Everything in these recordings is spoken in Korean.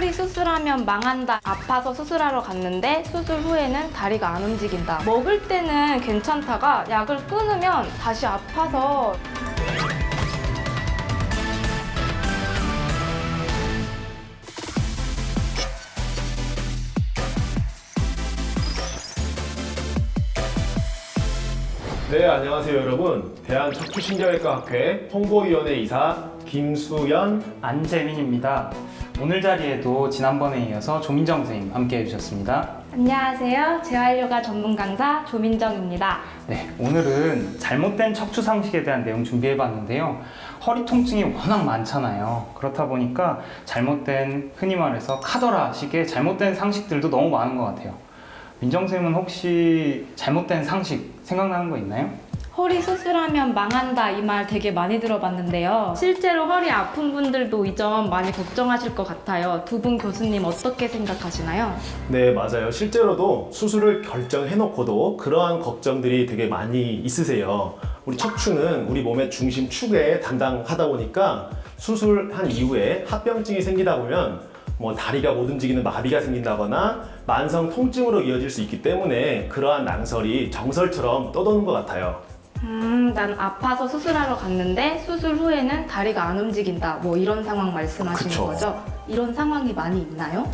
허리 수술하면 망한다. 아파서 수술하러 갔는데 수술 후에는 다리가 안 움직인다. 먹을 때는 괜찮다가 약을 끊으면 다시 아파서. 네, 안녕하세요 여러분. 대한척추신경외과학회 홍보위원회 이사 김수연, 안재민입니다. 오늘 자리에도 지난번에 이어서 조민정 선생님 함께 해주셨습니다. 안녕하세요. 재활요가 전문 강사 조민정입니다. 네, 오늘은 잘못된 척추 상식에 대한 내용 준비해봤는데요. 허리 통증이 워낙 많잖아요. 그렇다 보니까 잘못된, 흔히 말해서 카더라식의 잘못된 상식들도 너무 많은 것 같아요. 민정 쌤은 혹시 잘못된 상식 생각나는 거 있나요? 허리 수술하면 망한다 이 말 되게 많이 들어봤는데요. 실제로 허리 아픈 분들도 이 점 많이 걱정하실 것 같아요. 두 분 교수님 어떻게 생각하시나요? 네, 맞아요. 실제로도 수술을 결정해놓고도 그러한 걱정들이 되게 많이 있으세요. 우리 척추는 우리 몸의 중심 축에 담당하다 보니까 수술한 이후에 합병증이 생기다 보면 뭐 다리가 못 움직이는 마비가 생긴다거나 만성 통증으로 이어질 수 있기 때문에 그러한 낭설이 정설처럼 떠도는 것 같아요. 난 아파서 수술하러 갔는데 수술 후에는 다리가 안 움직인다. 뭐 이런 상황 말씀하시는 그쵸. 거죠? 이런 상황이 많이 있나요?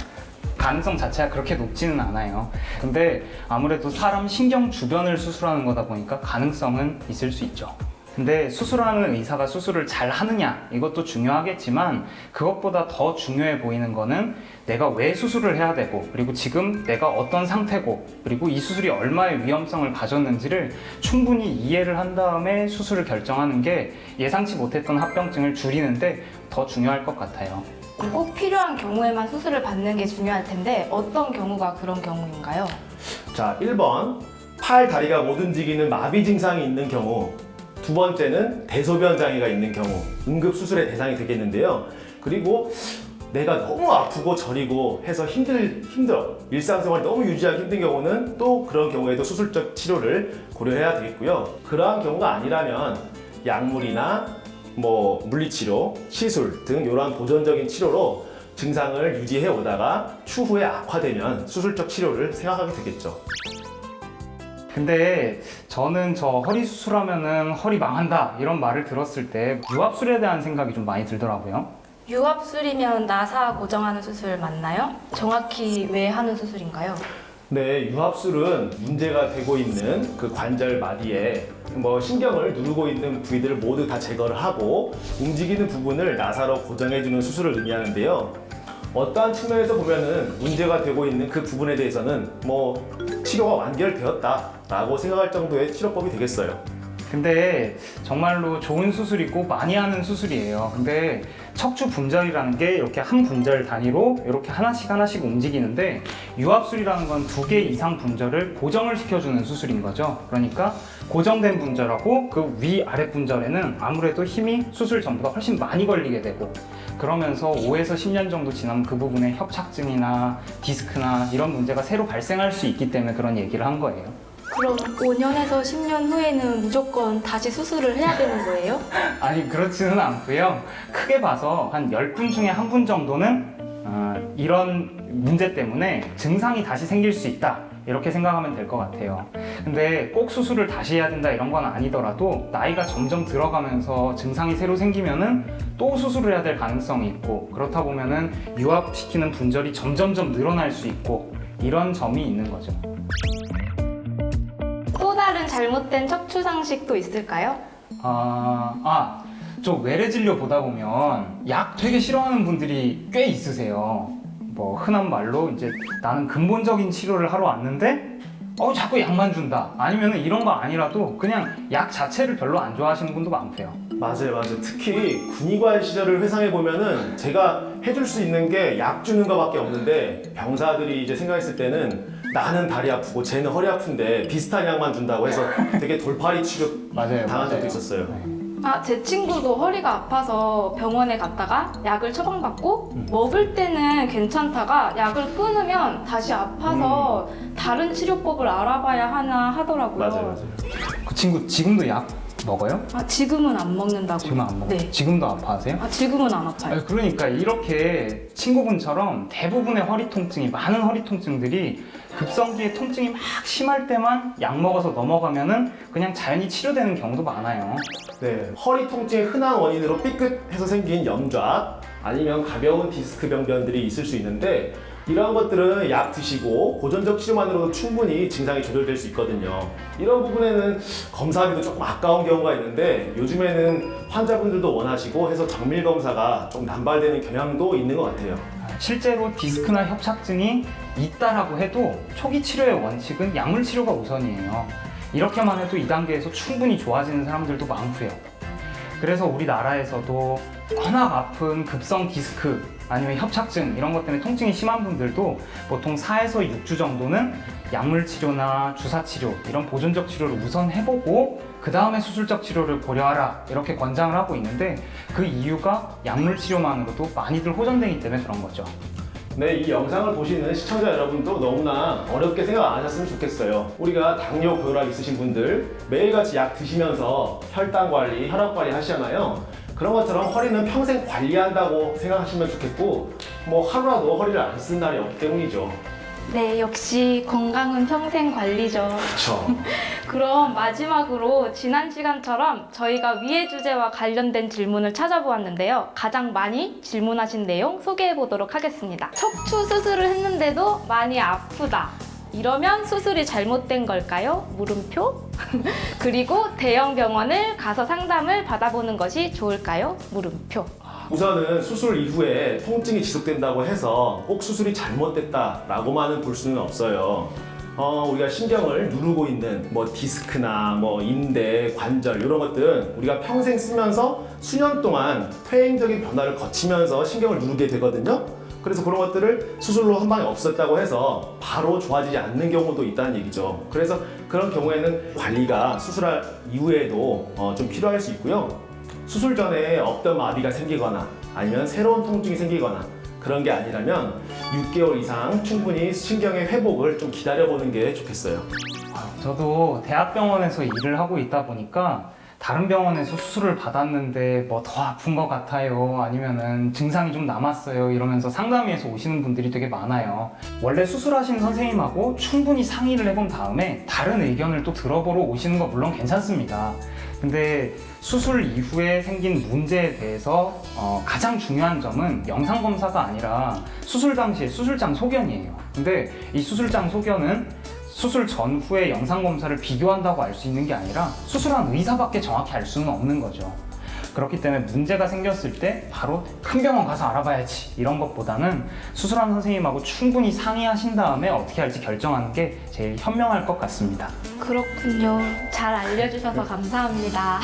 가능성 자체가 그렇게 높지는 않아요. 근데 아무래도 사람 신경 주변을 수술하는 거다 보니까 가능성은 있을 수 있죠. 근데 수술하는 의사가 수술을 잘 하느냐 이것도 중요하겠지만 그것보다 더 중요해 보이는 거는 내가 왜 수술을 해야 되고 그리고 지금 내가 어떤 상태고 그리고 이 수술이 얼마의 위험성을 가졌는지를 충분히 이해를 한 다음에 수술을 결정하는 게 예상치 못했던 합병증을 줄이는데 더 중요할 것 같아요. 꼭 필요한 경우에만 수술을 받는 게 중요할 텐데 어떤 경우가 그런 경우인가요? 자, 1번 팔, 다리가 못 움직이는 마비 증상이 있는 경우, 두 번째는 대소변 장애가 있는 경우 응급수술의 대상이 되겠는데요. 그리고 내가 너무 아프고 저리고 해서 힘들어 일상생활이 너무 유지하기 힘든 경우는 또 그런 경우에도 수술적 치료를 고려해야 되겠고요. 그러한 경우가 아니라면 약물이나 뭐 물리치료, 시술 등 이러한 보존적인 치료로 증상을 유지해 오다가 추후에 악화되면 수술적 치료를 생각하게 되겠죠. 근데 저는 저 허리 수술하면은 허리 망한다 이런 말을 들었을 때 유압술에 대한 생각이 좀 많이 들더라고요. 유압술이면 나사 고정하는 수술 맞나요? 정확히 왜 하는 수술인가요? 네, 유압술은 문제가 되고 있는 그 관절 마디에 뭐 신경을 누르고 있는 부위들을 모두 다 제거를 하고 움직이는 부분을 나사로 고정해주는 수술을 의미하는데요. 어떠한 측면에서 보면은 문제가 되고 있는 그 부분에 대해서는 뭐 치료가 완결되었다라고 생각할 정도의 치료법이 되겠어요. 근데 정말로 좋은 수술이고 많이 하는 수술이에요. 근데 척추 분절이라는 게 이렇게 한 분절 단위로 이렇게 하나씩 움직이는데 유압술이라는 건 2개 이상 분절을 고정을 시켜주는 수술인 거죠. 그러니까 고정된 분절하고 그 위아래 분절에는 아무래도 힘이 수술 전보다 훨씬 많이 걸리게 되고 그러면서 5에서 10년 정도 지나면 그 부분에 협착증이나 디스크나 이런 문제가 새로 발생할 수 있기 때문에 그런 얘기를 한 거예요. 그럼 5년에서 10년 후에는 무조건 다시 수술을 해야 되는 거예요? 아니 그렇지는 않고요. 크게 봐서 한 10분 중에 1분 정도는 이런 문제 때문에 증상이 다시 생길 수 있다 이렇게 생각하면 될 것 같아요. 근데 꼭 수술을 다시 해야 된다 이런 건 아니더라도 나이가 점점 들어가면서 증상이 새로 생기면은 또 수술을 해야 될 가능성이 있고 그렇다 보면은 유압시키는 분절이 점점점 늘어날 수 있고 이런 점이 있는 거죠. 또 다른 잘못된 척추 상식도 있을까요? 저 외래 진료 보다 보면 약 되게 싫어하는 분들이 꽤 있으세요. 뭐 흔한 말로 이제 나는 근본적인 치료를 하러 왔는데 자꾸 약만 준다. 아니면 이런 거 아니라도 그냥 약 자체를 별로 안 좋아하시는 분도 많고요. 맞아요. 특히 군의관 시절을 회상해 보면은 제가 해줄 수 있는 게 약 주는 거밖에 없는데 병사들이 이제 생각했을 때는 나는 다리 아프고 쟤는 허리 아픈데 비슷한 약만 준다고 해서 되게 돌팔이 취급 당한 적도 있었어요. 네. 제 친구도 허리가 아파서 병원에 갔다가 약을 처방받고 먹을 때는 괜찮다가 약을 끊으면 다시 아파서 다른 치료법을 알아봐야 하나 하더라고요. 맞아요. 그 친구 지금도 약 먹어요? 지금은 안 먹는다고요. 지금 안 먹어요? 네. 지금도 아파하세요? 지금은 안 아파요. 아니, 그러니까 이렇게 친구분처럼 대부분의 허리 통증이, 많은 허리 통증들이 급성기에 통증이 막 심할 때만 약 먹어서 넘어가면은 그냥 자연히 치료되는 경우도 많아요. 네, 허리 통증의 흔한 원인으로 삐끗해서 생긴 염좌 아니면 가벼운 디스크 병변들이 있을 수 있는데 이러한 것들은 약 드시고 고전적 치료만으로도 충분히 증상이 조절될 수 있거든요. 이런 부분에는 검사하기도 조금 아까운 경우가 있는데 요즘에는 환자분들도 원하시고 해서 정밀 검사가 좀 남발되는 경향도 있는 것 같아요. 실제로 디스크나 협착증이 있다라고 해도 초기 치료의 원칙은 약물 치료가 우선이에요. 이렇게만 해도 2단계에서 충분히 좋아지는 사람들도 많고요. 그래서 우리나라에서도 워낙 아픈 급성 디스크 아니면 협착증 이런 것 때문에 통증이 심한 분들도 보통 4에서 6주 정도는 약물 치료나 주사 치료 이런 보존적 치료를 우선 해보고 그 다음에 수술적 치료를 고려하라 이렇게 권장을 하고 있는데 그 이유가 약물 치료만으로도 많이들 호전되기 때문에 그런 거죠. 네, 이 영상을 보시는 시청자 여러분도 너무나 어렵게 생각 안 하셨으면 좋겠어요. 우리가 당뇨, 고혈압 있으신 분들 매일같이 약 드시면서 혈당 관리, 혈압 관리 하시잖아요. 그런 것처럼 허리는 평생 관리한다고 생각하시면 좋겠고 뭐 하루라도 허리를 안 쓴 날이 없기 때문이죠. 네, 역시 건강은 평생 관리죠. 그렇죠. 그럼 마지막으로 지난 시간처럼 저희가 위의 주제와 관련된 질문을 찾아보았는데요. 가장 많이 질문하신 내용 소개해 보도록 하겠습니다. 척추 수술을 했는데도 많이 아프다. 이러면 수술이 잘못된 걸까요? 물음표. 그리고 대형 병원을 가서 상담을 받아보는 것이 좋을까요? 물음표. 우선은 수술 이후에 통증이 지속된다고 해서 꼭 수술이 잘못됐다라고만은 볼 수는 없어요. 우리가 신경을 누르고 있는 뭐 디스크나 뭐 인대, 관절 이런 것들은 우리가 평생 쓰면서 수년 동안 퇴행적인 변화를 거치면서 신경을 누르게 되거든요. 그래서 그런 것들을 수술로 한 방에 없었다고 해서 바로 좋아지지 않는 경우도 있다는 얘기죠. 그래서 그런 경우에는 관리가 수술할 이후에도 좀 필요할 수 있고요. 수술 전에 없던 마비가 생기거나 아니면 새로운 통증이 생기거나 그런 게 아니라면 6개월 이상 충분히 신경의 회복을 좀 기다려보는 게 좋겠어요. 저도 대학병원에서 일을 하고 있다 보니까 다른 병원에서 수술을 받았는데 뭐 더 아픈 것 같아요 아니면은 증상이 좀 남았어요 이러면서 상담위에서 오시는 분들이 되게 많아요. 원래 수술하신 선생님하고 충분히 상의를 해본 다음에 다른 의견을 또 들어보러 오시는 거 물론 괜찮습니다. 근데 수술 이후에 생긴 문제에 대해서 가장 중요한 점은 영상검사가 아니라 수술 당시의 수술장 소견이에요. 근데 이 수술장 소견은 수술 전후의 영상검사를 비교한다고 알 수 있는 게 아니라 수술한 의사밖에 정확히 알 수는 없는 거죠. 그렇기 때문에 문제가 생겼을 때 바로 큰 병원 가서 알아봐야지 이런 것보다는 수술한 선생님하고 충분히 상의하신 다음에 어떻게 할지 결정하는 게 제일 현명할 것 같습니다. 그렇군요. 잘 알려주셔서 감사합니다.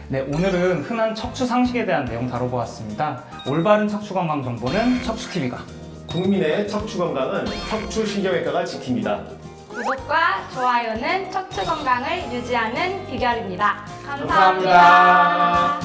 네, 오늘은 흔한 척추 상식에 대한 내용 다뤄보았습니다. 올바른 척추 건강 정보는 척추TV가 국민의 척추 건강은 척추신경외과가 지킵니다. 구독과 좋아요는 척추 건강을 유지하는 비결입니다. 감사합니다.